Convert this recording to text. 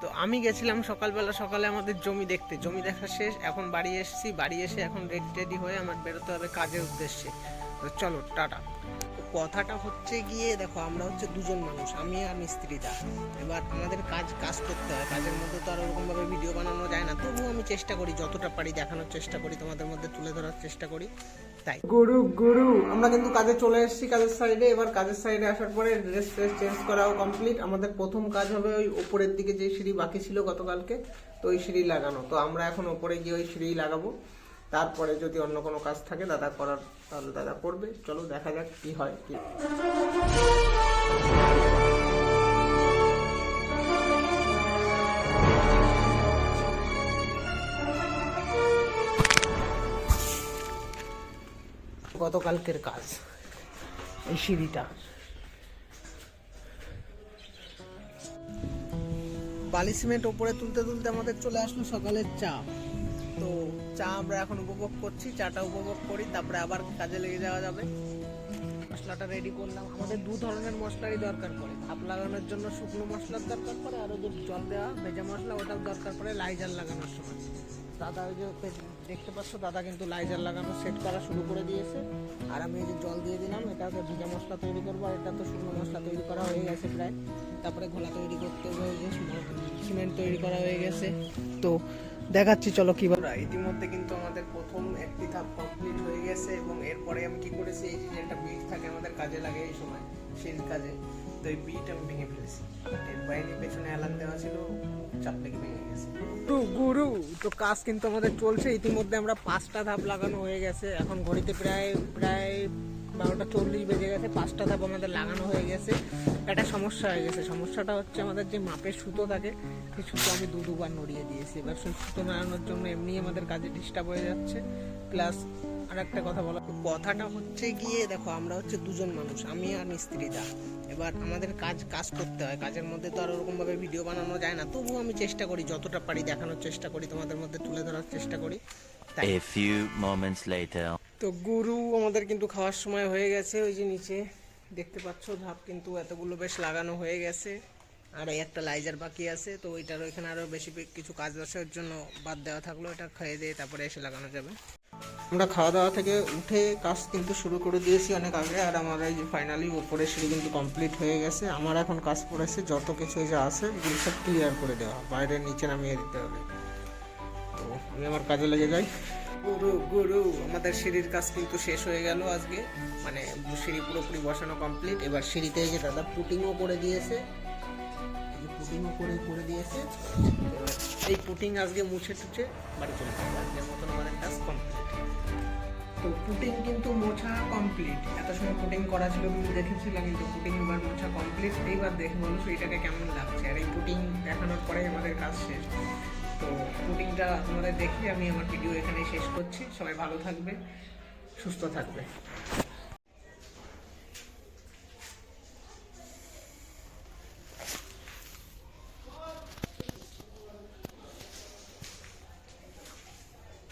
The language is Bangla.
তো আমি গেছিলাম সকালে আমাদের জমি দেখতে, জমি দেখা শেষ, এখন বাড়ি এসেছি, বাড়ি এসে এখন রেডি হয়ে আমার বেরোতে হবে কাজের উদ্দেশ্যে। তো চলো টাটা। কথাটা হচ্ছে গিয়ে দেখো, আমরা হচ্ছে দুজন মানুষ, আমি আর মিস্ত্রিটা। এবার আমাদের কাজ করতে হয়, কাজের মধ্যে তো আর ওরকমভাবে ভিডিও বানানো যায় না, তবুও আমি চেষ্টা করি, যতটা পারি দেখানোর চেষ্টা করি, তোমাদের মধ্যে তুলে ধরার চেষ্টা করি। তাই গুরু আমরা কিন্তু কাজে চলে এসেছি, কাজের সাইডে। এবার কাজের সাইডে আসার পরে ড্রেস চেঞ্জ করাও কমপ্লিট। আমাদের প্রথম কাজ হবে ওই উপরের দিকে যে সিঁড়ি বাকি ছিল গতকালকে, তো ওই সিঁড়ি লাগানো। তো আমরা এখন উপরে গিয়ে ওই সিঁড়ি লাগাবো, তারপরে যদি অন্য কোনো কাজ থাকে দাদা করার তাহলে দাদা করবে। চলো দেখা যাক কি হয়। কি গতকালকের কাজ এই সিঁড়িটা, বালি সিমেন্ট ওপরে তুলতে তুলতে আমাদের চলে আসলো সকালের চা। তো চা আমরা এখন উপভোগ করছি, চাটা উপভোগ করি, তারপরে আবার কাজে লেগে যাওয়া যাবে। মশলাটা রেডি করলাম। আমাদের দু ধরনের মশলারই দরকার পড়ে, ভাপ লাগানোর জন্য শুকনো মশলার দরকার পড়ে, আর ওই যে জল দেওয়া ভেজা মশলা ওটাও দরকার পড়ে লাইজার লাগানোর সময়। দাদা ওই যে দেখতে পাচ্ছ, দাদা কিন্তু লাইজার লাগানো সেট করা শুরু করে দিয়েছে। আর আমি এই যে জল দিয়ে দিলাম, এটাকে ভেজা মশলা তৈরি করবো, আর এটা তো শুকনো মশলা তৈরি করা হয়ে গেছে প্রায়। তারপরে ঘোলা তৈরি করতে হবে, ওই যে সিমেন্ট তৈরি করা হয়ে গেছে। তো দেখাচ্ছি চলো কিভাবে। ইতিমধ্যে কিন্তু আমাদের প্রথম একটি ধাপ কমপ্লিট হয়ে গেছে, এবং এরপরে আমি কি করেছি, এই যে একটা বিট থাকে আমাদের কাজে লাগে এই সময় সেই কাজে, তো এই বিট আমি ভেঙে ফেলেছি। এর বাইরে পেছনে অ্যালার্ম দেওয়া ছিল, চাপ লেগে ভেঙে গেছে। গুরু তো কাজ কিন্তু আমাদের চলছে। ইতিমধ্যে আমরা 5টা ধাপ লাগানো হয়ে গেছে, এখন ঘড়িতে প্রায় 12:40 বেজে গেছে। 5টা ধাপ আমাদের লাগানো হয়ে গেছে। একটা সমস্যা হয়ে গেছে, সমস্যাটা হচ্ছে আমাদের যে মাপের সুতো থাকে, সেই সুতো আমি দুবার নড়িয়ে দিয়েছি। এবার সুতো নাড়ানোর জন্য এমনি আমাদের কাজে ডিস্টার্ব হয়ে যাচ্ছে। প্লাস আর একটা কথা বলা, কথাটা হচ্ছে গিয়ে দেখো, আমরা হচ্ছে দুজন মানুষ, আমি আর মিস্ত্রিটা। এবার আমাদের কাজ করতে হয়, কাজের মধ্যে তো আর ওরকমভাবে ভিডিও বানানো যায় না, তবুও আমি চেষ্টা করি, যতটা পারি দেখানোর চেষ্টা করি, তোমাদের মধ্যে তুলে ধরার চেষ্টা করি। A few moments later. তো গুরু আমাদের কিন্তু খাওয়ার সময় হয়ে গেছে। ওই যে নিচে দেখতে পাচ্ছ ধাপ কিন্তু এতগুলো বেশ লাগানো হয়ে গেছে, আর এই একটা লাইজার বাকি আছে। তো ওইটার ওইখানে আরও বেশি কিছু কাজ আছে, ওর জন্য বাদ দেওয়া থাকলো, এটা খেয়ে দিয়ে তারপরে এসে লাগানো যাবে। আমরা খাওয়া দাওয়া থেকে উঠে কাজ কিন্তু শুরু করে দিয়েছি অনেক আগে, আর আমার এই যে ফাইনালি উপরে সিঁড়ি কিন্তু কমপ্লিট হয়ে গেছে। আমার এখন কাজ পড়েছে যত কিছু যা আছে এগুলো সব ক্লিয়ার করে দেওয়া, বাইরের নিচে নামিয়ে দিতে হবে। তো আমি আমার কাজে লেগে যাই। গুরু আমাদের সিঁড়ির কাজ কিন্তু শেষ হয়ে গেল আজকে, মানে সিঁড়ি পুরোপুরি বসানো কমপ্লিট। এবার সিঁড়িতে যে দাদা পুটিংও করে দিয়েছে, করে দিয়েছে। এই পুটিং আজকে মুছে টুছে বাড়ি চলে যাবে, আজকের মতন আমাদের কাজ কমপ্লিট। তো পুটিং কিন্তু মোছা কমপ্লিট, এত সময় পুটিং করা ছিল কিন্তু দেখেছিলাম, কিন্তু পুটিং এবার মোছা কমপ্লিট। এইবার দেখে বলো সেইটাকে কেমন লাগছে। আর এই পুটিং দেখানোর পরে আমাদের কাজ শেষ। তো পুটিংটা তোমাদের দেখে আমি আমার ভিডিও এখানে শেষ করছি। সবাই ভালো থাকবে, সুস্থ থাকবে।